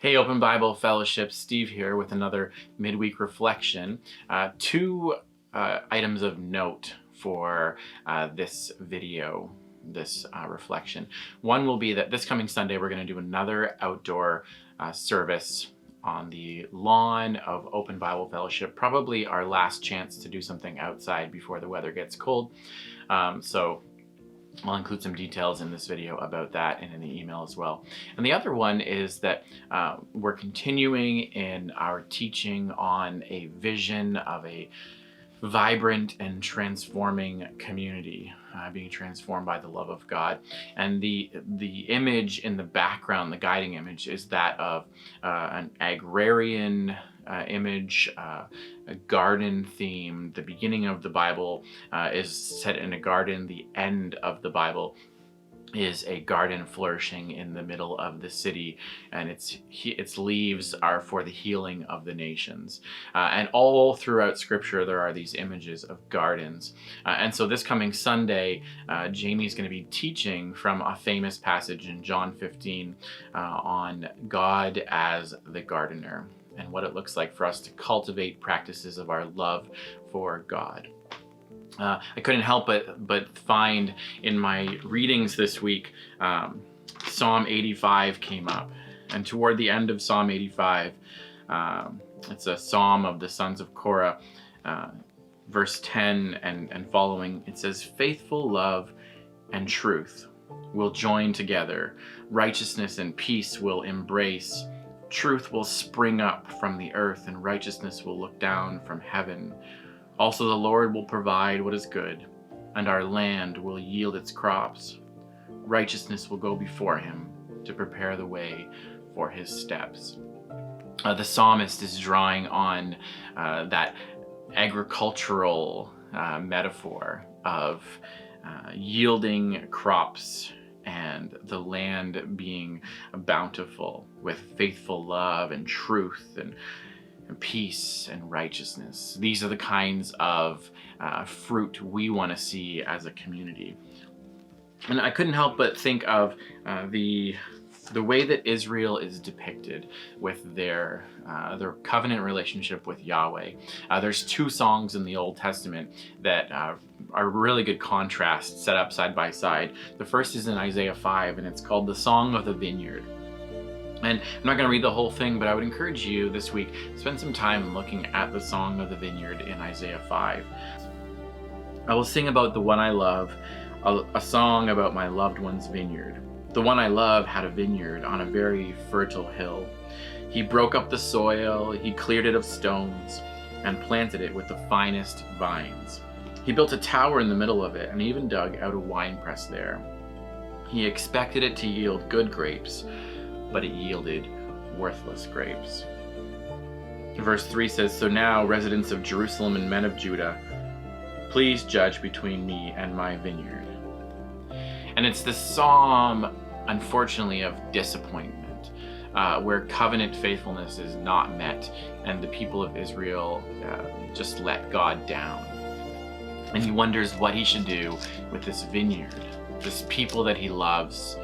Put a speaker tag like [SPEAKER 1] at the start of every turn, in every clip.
[SPEAKER 1] Hey, Open Bible Fellowship, Steve here with another midweek reflection. Two items of note for this video, this reflection. One will be that this coming Sunday we're going to do another outdoor service on the lawn of Open Bible Fellowship, probably our last chance to do something outside before the weather gets cold. So I'll include some details in this video about that and in the email as well. And the other one is that we're continuing in our teaching on a vision of a vibrant and transforming community, being transformed by the love of God. And the image in the background, the guiding image, is that of an agrarian image, a garden theme. The beginning of the Bible is set in a garden. The end of the Bible is a garden flourishing in the middle of the city, and its leaves are for the healing of the nations. And all throughout Scripture there are these images of gardens. And so this coming Sunday, Jamie's going to be teaching from a famous passage in John 15 on God as the gardener, and what it looks like for us to cultivate practices of our love for God. I couldn't help but find in my readings this week, Psalm 85 came up. And toward the end of Psalm 85, it's a psalm of the sons of Korah, verse 10 and following, it says, "Faithful love and truth will join together. Righteousness and peace will embrace. Truth will spring up from the earth, and righteousness will look down from heaven. Also the Lord will provide what is good, and our land will yield its crops. Righteousness will go before him to prepare the way for his steps." The psalmist is drawing on that agricultural metaphor of yielding crops and the land being bountiful with faithful love and truth and peace and righteousness. These are the kinds of fruit we want to see as a community. And I couldn't help but think of the way that Israel is depicted with their covenant relationship with Yahweh. There's two songs in the Old Testament that are really good contrast set up side by side. The first is in Isaiah 5, and it's called the Song of the Vineyard. And I'm not going to read the whole thing, but I would encourage you this week, spend some time looking at the Song of the Vineyard in Isaiah 5. "I will sing about the one I love, a song about my loved one's vineyard. The one I love had a vineyard on a very fertile hill. He broke up the soil, he cleared it of stones, and planted it with the finest vines. He built a tower in the middle of it, and even dug out a winepress there. He expected it to yield good grapes, but it yielded worthless grapes." Verse 3 says, "So now, residents of Jerusalem and men of Judah, please judge between me and my vineyard." And it's this psalm, unfortunately, of disappointment, where covenant faithfulness is not met, and the people of Israel just let God down. And he wonders what he should do with this vineyard, this people that he loves.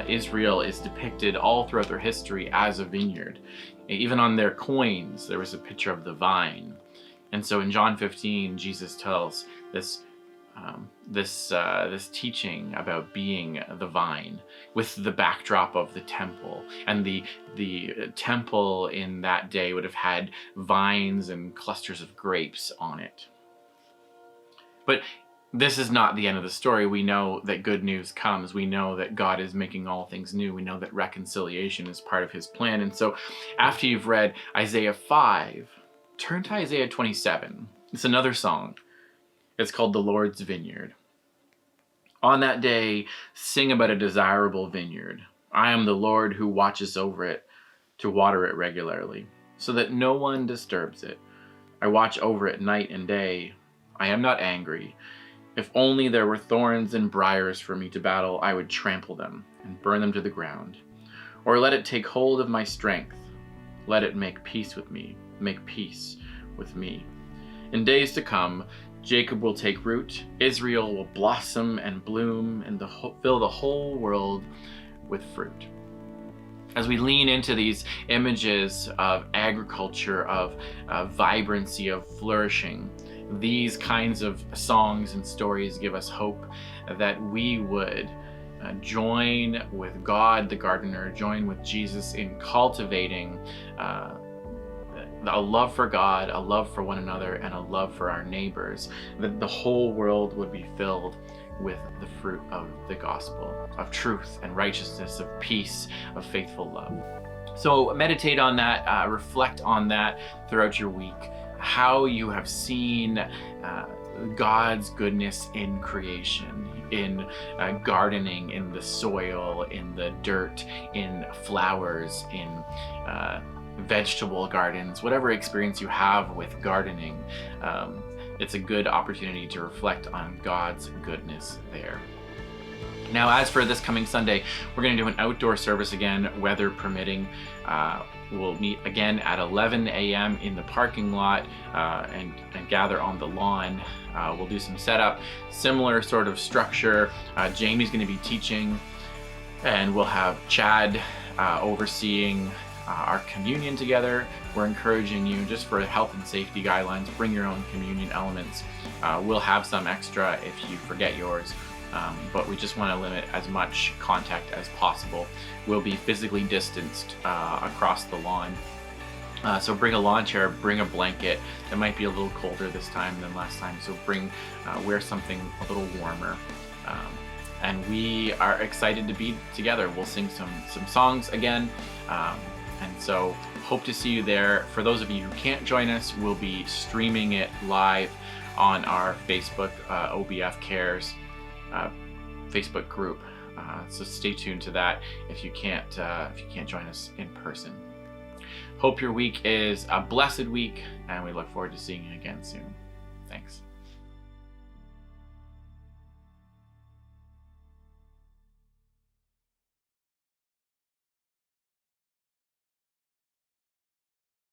[SPEAKER 1] Israel is depicted all throughout their history as a vineyard. Even on their coins, there was a picture of the vine. And so in John 15, Jesus tells this teaching about being the vine with the backdrop of the temple. And the temple in that day would have had vines and clusters of grapes on it. But this is not the end of the story. We know that good news comes. We know that God is making all things new. We know that reconciliation is part of his plan. And so after you've read Isaiah 5, turn to Isaiah 27. It's another song. It's called The Lord's Vineyard. "On that day, sing about a desirable vineyard. I am the Lord who watches over it to water it regularly, so that no one disturbs it. I watch over it night and day. I am not angry. If only there were thorns and briars for me to battle, I would trample them and burn them to the ground. Or let it take hold of my strength. Let it make peace with me. Make peace with me. In days to come, Jacob will take root, Israel will blossom and bloom, and fill the whole world with fruit." As we lean into these images of agriculture, of vibrancy, of flourishing, these kinds of songs and stories give us hope that we would join with God the gardener, join with Jesus in cultivating a love for God, a love for one another, and a love for our neighbors, that the whole world would be filled with the fruit of the gospel, of truth and righteousness, of peace, of faithful love. So meditate on that, reflect on that throughout your week, how you have seen God's goodness in creation, in gardening, in the soil, in the dirt, in flowers, in vegetable gardens, whatever experience you have with gardening. It's a good opportunity to reflect on God's goodness there. Now, as for this coming Sunday, we're going to do an outdoor service again, weather permitting. We'll meet again at 11 a.m. in the parking lot and gather on the lawn. We'll do some setup, similar sort of structure. Jamie's going to be teaching, and we'll have Chad overseeing our communion together. We're encouraging you, just for health and safety guidelines, bring your own communion elements. We'll have some extra if you forget yours, but we just want to limit as much contact as possible. We'll be physically distanced across the lawn. So bring a lawn chair, bring a blanket. It might be a little colder this time than last time, so wear something a little warmer. And we are excited to be together. We'll sing some songs again. And so hope to see you there. For those of you who can't join us, we'll be streaming it live on our Facebook, OBF Cares Facebook group. So stay tuned to that if you can't join us in person. Hope your week is a blessed week, and we look forward to seeing you again soon. Thanks.